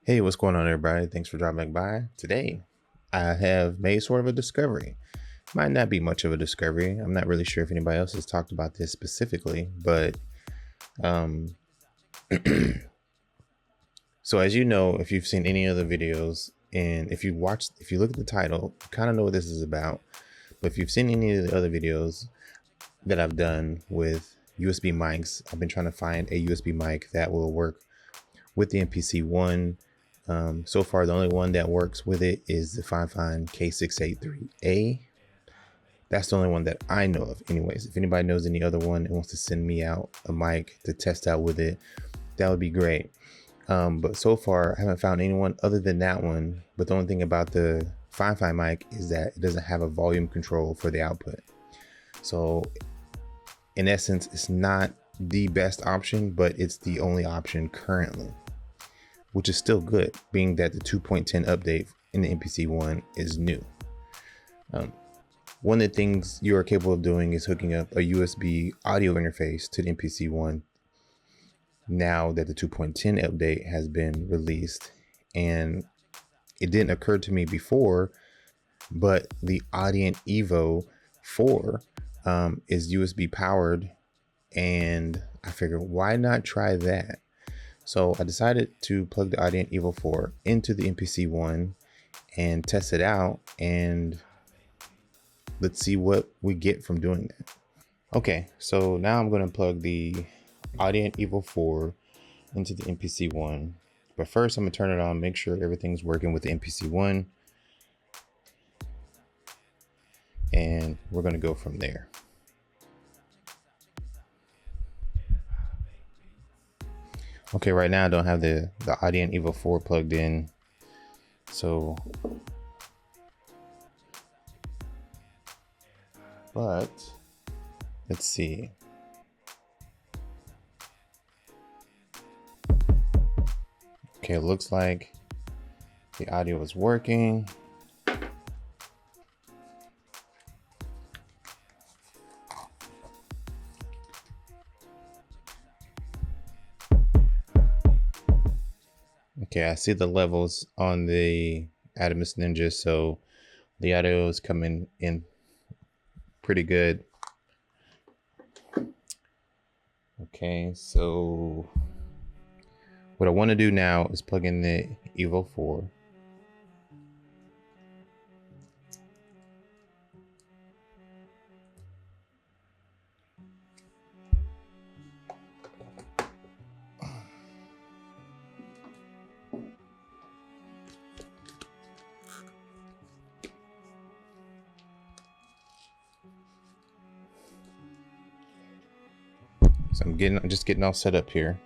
Hey, what's going on, everybody? Thanks for dropping by. Today, I have made sort of a discovery. Might not be much of a discovery. I'm not really sure if anybody else has talked about this specifically, but so as you know, if you've seen any other videos, and if you look at the title, you kind of know what this is about. But if you've seen any of the other videos that I've done with USB mics, I've been trying to find a USB mic that will work with the MPC-1. So far, the only one that works with it is the Fifine K683A. That's the only one that I know of anyways. If anybody knows any other one and wants to send me out a mic to test out with it, that would be great. But so far, I haven't found anyone other than that one. But the only thing about the Fifine mic is that it doesn't have a volume control for the output. So in essence, it's not the best option, but it's the only option currently, which is still good, being that the 2.10 update in the MPC-1 is new. One of the things you are capable of doing is hooking up a USB audio interface to the MPC-1 now that the 2.10 update has been released. And it didn't occur to me before, but the Audient EVO 4 is USB powered, and I figured, why not try that? So I decided to plug the Audient EVO 4 into the MPC-1 and test it out, and let's see what we get from doing that. Okay, so now I'm going to plug the Audient EVO 4 into the MPC-1. But first I'm going to turn it on, make sure everything's working with the MPC-1, and we're going to go from there. Okay, right now I don't have the Audient EVO 4 plugged in, so but let's see. Okay, it looks like the audio is working. Okay, I see the levels on the Atomos Ninja, so the audio is coming in pretty good. Okay, so what I want to do now is plug in the EVO 4. So I'm just getting all set up here.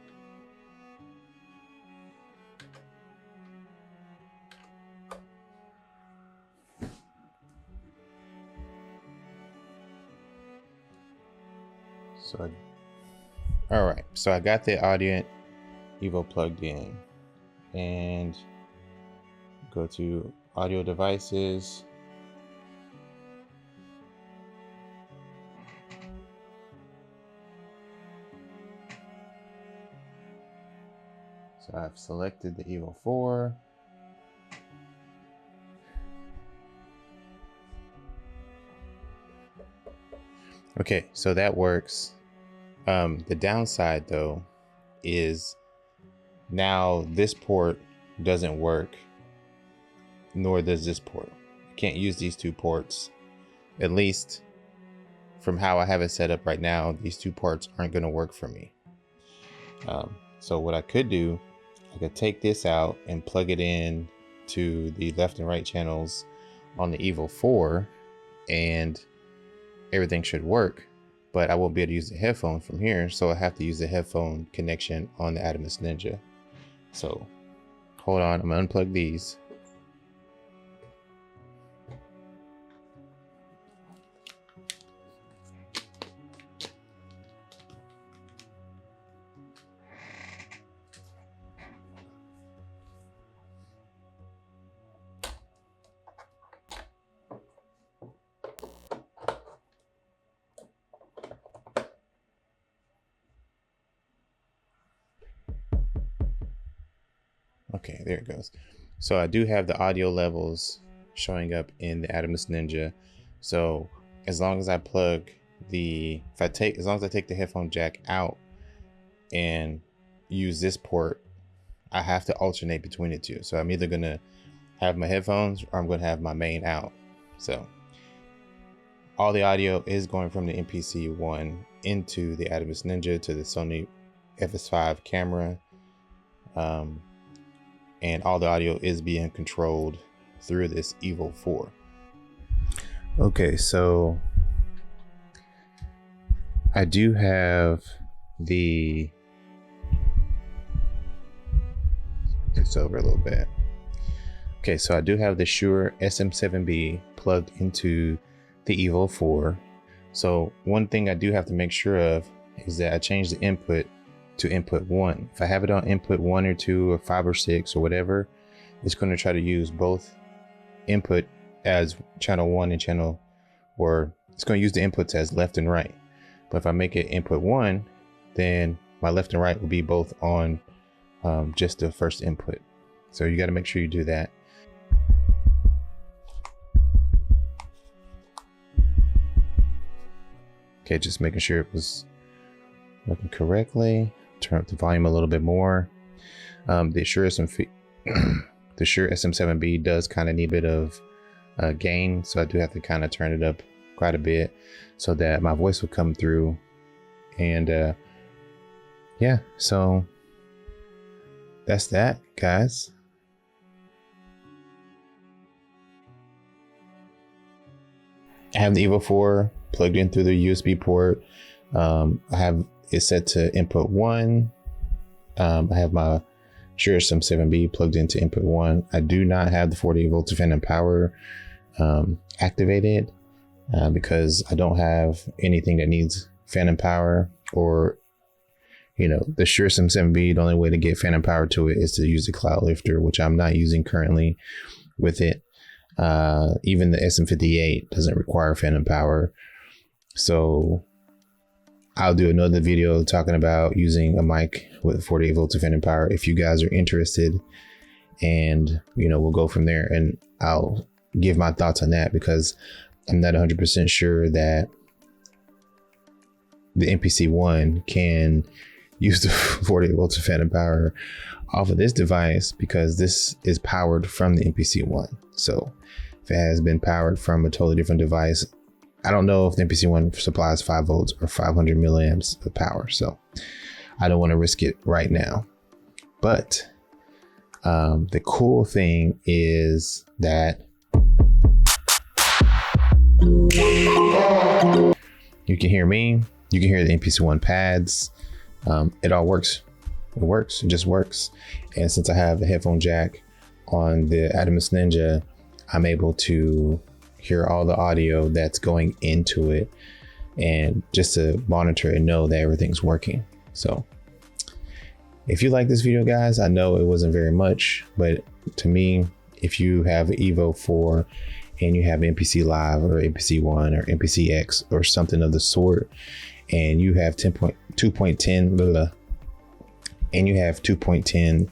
All right, so I got the Audient EVO plugged in, and go to audio devices. So I've selected the EVO 4. Okay, so that works. The downside though is now this port doesn't work, nor does this port. I can't use these two ports. At least from how I have it set up right now, these two ports aren't going to work for me. So what I could do, I could take this out and plug it in to the left and right channels on the EVO 4, and everything should work, but I won't be able to use the headphone from here, so I have to use the headphone connection on the Atomos Ninja. So hold on, I'm gonna unplug these. Okay, there it goes. So I do have the audio levels showing up in the Atomos Ninja. So as long as I plug as long as I take the headphone jack out and use this port, I have to alternate between the two. So I'm either gonna have my headphones or I'm gonna have my main out. So all the audio is going from the MPC-1 into the Atomos Ninja to the Sony FS5 camera. And all the audio is being controlled through this EVO 4. Okay, so I do have it's over a little bit. Okay, so I do have the Shure SM7B plugged into the EVO 4. So one thing I do have to make sure of is that I change the input to input 1. If I have it on input 1 or 2 or 5 or 6 or whatever, it's going to try to use both input as channel 1 and channel, or it's going to use the inputs as left and right. But if I make it input 1, then my left and right will be both on just the first input. So you got to make sure you do that. Okay, just making sure it was working correctly. Turn up the volume a little bit more. The Shure SM7B does kind of need a bit of gain, so I do have to kind of turn it up quite a bit so that my voice will come through. And yeah, so that's that, guys. I have the EVO 4 plugged in through the USB port. I have it set to input 1. I have my Shure SM7B plugged into input 1. I do not have the 40 volts of phantom power activated because I don't have anything that needs phantom power, or the Shure SM7B, the only way to get phantom power to it is to use the cloud lifter, which I'm not using currently with it. Even the SM58 doesn't require phantom power. So I'll do another video talking about using a mic with 48 volts of phantom power if you guys are interested, and we'll go from there, and I'll give my thoughts on that because I'm not 100% sure that the MPC-1 can use the 48 volts of phantom power off of this device, because this is powered from the MPC-1. So if it has been powered from a totally different device, I don't know if the MPC-1 supplies 5 volts or 500 milliamps of power, so I don't want to risk it right now. But the cool thing is that you can hear me, you can hear the MPC-1 pads. It all works. It works. It just works. And since I have the headphone jack on the Atomos Ninja, I'm able to hear all the audio that's going into it, and just to monitor and know that everything's working. So if you like this video, guys, I know it wasn't very much, but to me, if you have an EVO 4 and you have MPC Live or MPC-1 or MPC X or something of the sort, and you have 2.10 and you have 2.10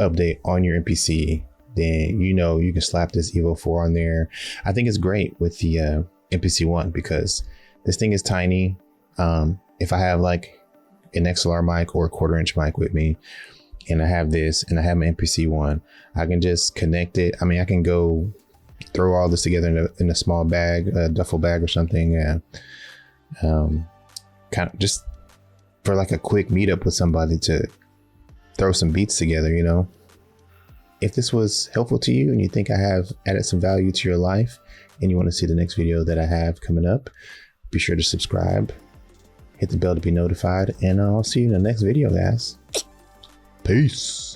update on your MPC, then you can slap this EVO 4 on there. I think it's great with the MPC-1 because this thing is tiny. If I have like an XLR mic or a 1/4-inch mic with me, and I have this and I have my MPC-1, I can just connect it. I mean, I can go throw all this together in a small bag, a duffel bag or something. Kind of just for like a quick meetup with somebody to throw some beats together, If this was helpful to you and you think I have added some value to your life and you want to see the next video that I have coming up, be sure to subscribe, hit the bell to be notified, and I'll see you in the next video, guys. Peace.